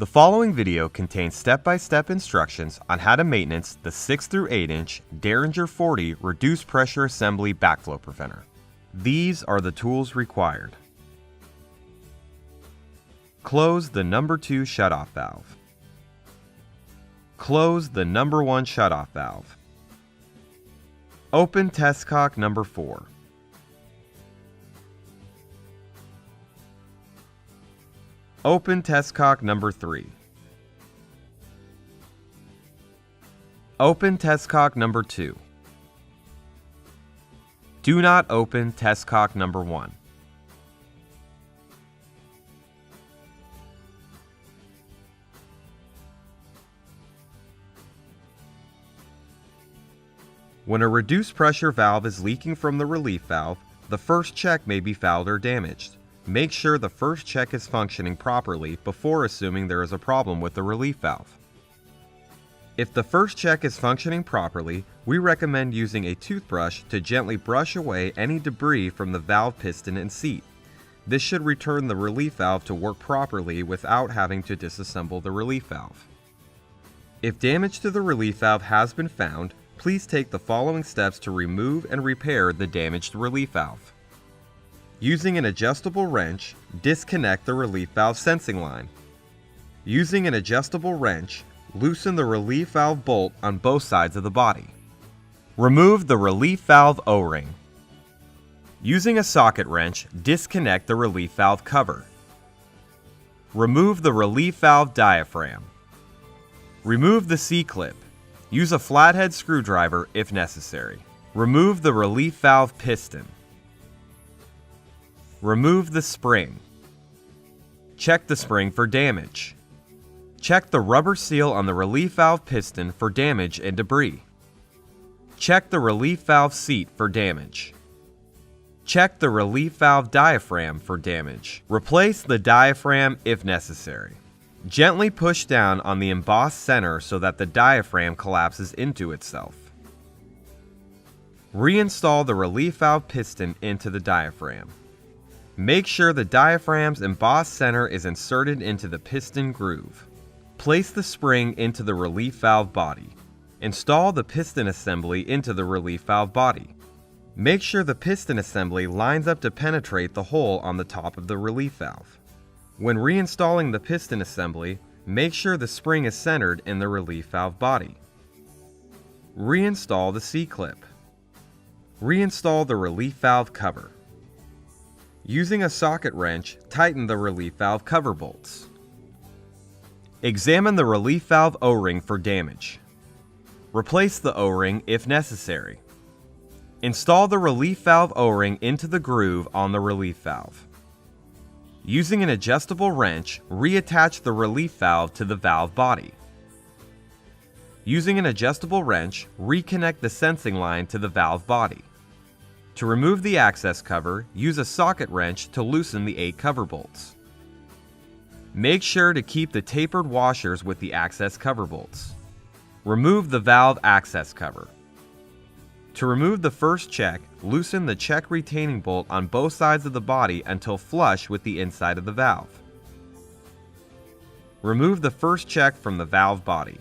The following video contains step-by-step instructions on how to maintenance the 6 through 8 inch Deringer 40 reduced pressure assembly backflow preventer. These are the tools required. Close the number 2 shutoff valve. Close the number 1 shutoff valve. Open test cock number 4. Open test cock number 3. Open test cock number 2. Do not open test cock number 1. When a reduced pressure valve is leaking from the relief valve, the first check may be fouled or damaged. Make sure the first check is functioning properly before assuming there is a problem with the relief valve. If the first check is functioning properly, we recommend using a toothbrush to gently brush away any debris from the valve piston and seat. This should return the relief valve to work properly without having to disassemble the relief valve. If damage to the relief valve has been found, please take the following steps to remove and repair the damaged relief valve. Using an adjustable wrench, disconnect the relief valve sensing line. Using an adjustable wrench, loosen the relief valve bolt on both sides of the body. Remove the relief valve O-ring. Using a socket wrench, disconnect the relief valve cover. Remove the relief valve diaphragm. Remove the C-clip. Use a flathead screwdriver if necessary. Remove the relief valve piston. Remove the spring. Check the spring for damage. Check the rubber seal on the relief valve piston for damage and debris. Check the relief valve seat for damage. Check the relief valve diaphragm for damage. Replace the diaphragm if necessary. Gently push down on the embossed center so that the diaphragm collapses into itself. Reinstall the relief valve piston into the diaphragm. Make sure the diaphragm's embossed center is inserted into the piston groove. Place the spring into the relief valve body. Install the piston assembly into the relief valve body. Make sure the piston assembly lines up to penetrate the hole on the top of the relief valve. When reinstalling the piston assembly, make sure the spring is centered in the relief valve body. Reinstall the C-clip. Reinstall the relief valve cover. Using a socket wrench, tighten the relief valve cover bolts. Examine the relief valve O-ring for damage. Replace the O-ring if necessary. Install the relief valve O-ring into the groove on the relief valve. Using an adjustable wrench, reattach the relief valve to the valve body. Using an adjustable wrench, reconnect the sensing line to the valve body. To remove the access cover, use a socket wrench to loosen the 8 cover bolts. Make sure to keep the tapered washers with the access cover bolts. Remove the valve access cover. To remove the first check, loosen the check retaining bolt on both sides of the body until flush with the inside of the valve. Remove the first check from the valve body.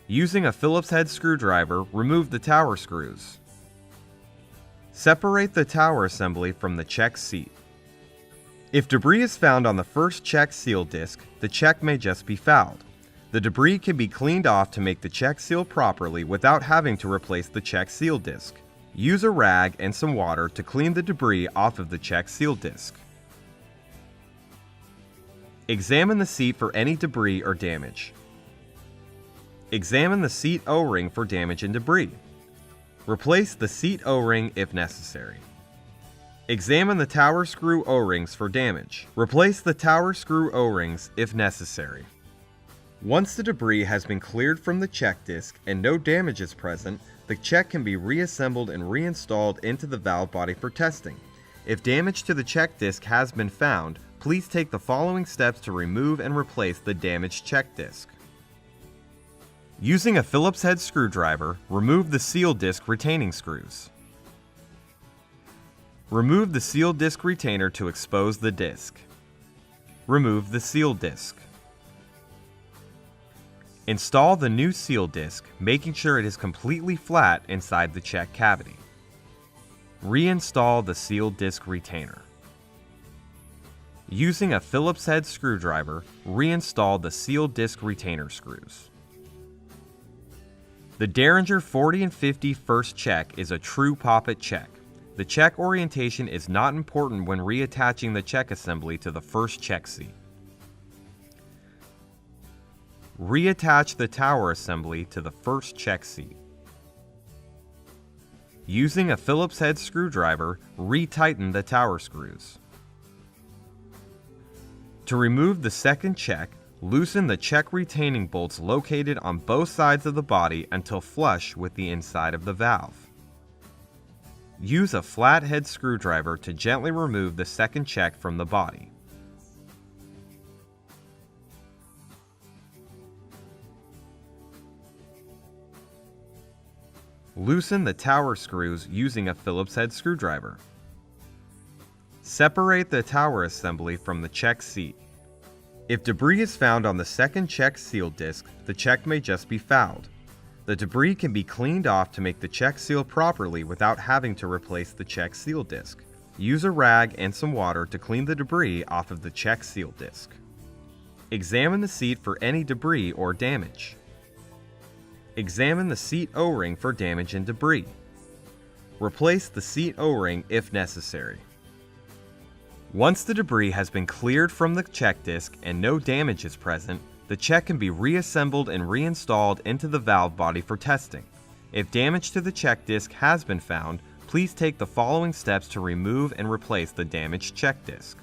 Using a Phillips head screwdriver, remove the tower screws. Separate the tower assembly from the check seat. If debris is found on the first check seal disc, the check may just be fouled. The debris can be cleaned off to make the check seal properly without having to replace the check seal disc. Use a rag and some water to clean the debris off of the check seal disc. Examine the seat for any debris or damage. Examine the seat O-ring for damage and debris. Replace the seat O-ring if necessary. Examine the tower screw O-rings for damage. Replace the tower screw O-rings if necessary. Once the debris has been cleared from the check disc and no damage is present, the check can be reassembled and reinstalled into the valve body for testing. If damage to the check disc has been found, please take the following steps to remove and replace the damaged check disc. Using a Phillips head screwdriver, remove the seal disc retaining screws. Remove the seal disc retainer to expose the disc. Remove the seal disc. Install the new seal disc, making sure it is completely flat inside the check cavity. Reinstall the seal disc retainer. Using a Phillips head screwdriver, reinstall the seal disc retainer screws. The Deringer 40 and 50 first check is a true poppet check. The check orientation is not important when reattaching the check assembly to the first check seat. Reattach the tower assembly to the first check seat. Using a Phillips head screwdriver, retighten the tower screws. To remove the second check, loosen the check retaining bolts located on both sides of the body until flush with the inside of the valve. Use a flathead screwdriver to gently remove the second check from the body. Loosen the tower screws using a Phillips head screwdriver. Separate the tower assembly from the check seat. If debris is found on the second check seal disc, the check may just be fouled. The debris can be cleaned off to make the check seal properly without having to replace the check seal disc. Use a rag and some water to clean the debris off of the check seal disc. Examine the seat for any debris or damage. Examine the seat O-ring for damage and debris. Replace the seat O-ring if necessary. Once the debris has been cleared from the check disc and no damage is present, the check can be reassembled and reinstalled into the valve body for testing. If damage to the check disc has been found, please take the following steps to remove and replace the damaged check disc.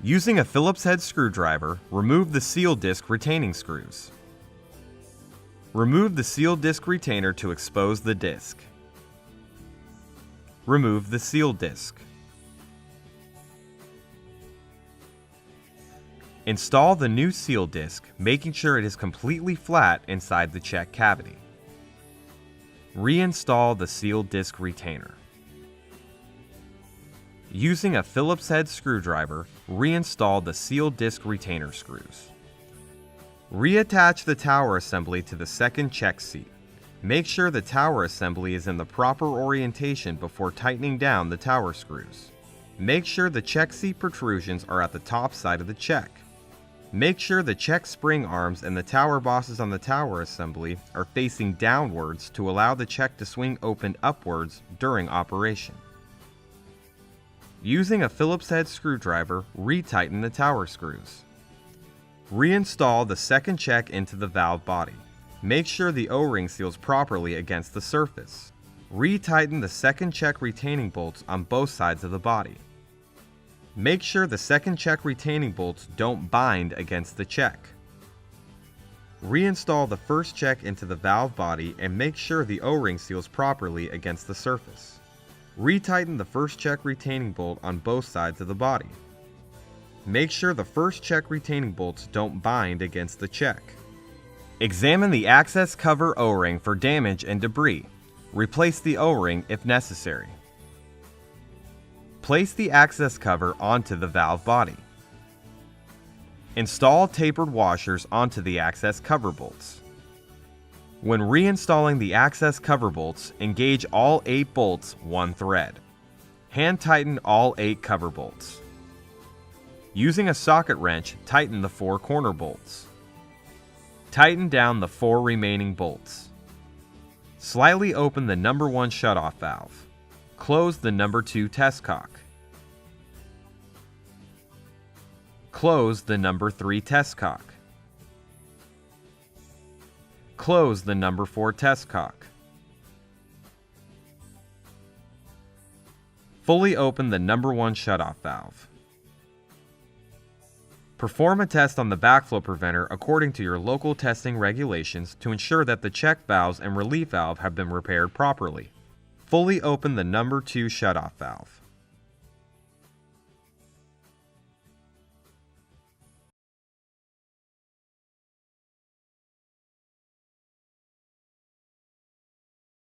Using a Phillips head screwdriver, remove the seal disc retaining screws. Remove the seal disc retainer to expose the disc. Remove the seal disc. Install the new seal disc, making sure it is completely flat inside the check cavity. Reinstall the seal disc retainer. Using a Phillips head screwdriver, reinstall the seal disc retainer screws. Reattach the tower assembly to the second check seat. Make sure the tower assembly is in the proper orientation before tightening down the tower screws. Make sure the check seat protrusions are at the top side of the check. Make sure the check spring arms and the tower bosses on the tower assembly are facing downwards to allow the check to swing open upwards during operation. Using a Phillips head screwdriver, retighten the tower screws. Reinstall the second check into the valve body. Make sure the O-ring seals properly against the surface. Retighten the second check retaining bolts on both sides of the body. Make sure the second check retaining bolts don't bind against the check. Reinstall the first check into the valve body and make sure the O-ring seals properly against the surface. Retighten the first check retaining bolt on both sides of the body. Make sure the first check retaining bolts don't bind against the check. Examine the access cover O-ring for damage and debris. Replace the O-ring if necessary. Place the access cover onto the valve body. Install tapered washers onto the access cover bolts. When reinstalling the access cover bolts, engage all 8 bolts one thread. Hand tighten all 8 cover bolts. Using a socket wrench, tighten the 4 corner bolts. Tighten down the 4 remaining bolts. Slightly open the number 1 shutoff valve. Close the number 2 test cock. Close the number 3 test cock. Close the number 4 test cock. Fully open the number 1 shutoff valve. Perform a test on the backflow preventer according to your local testing regulations to ensure that the check valves and relief valve have been repaired properly. Fully open the number 2 shutoff valve.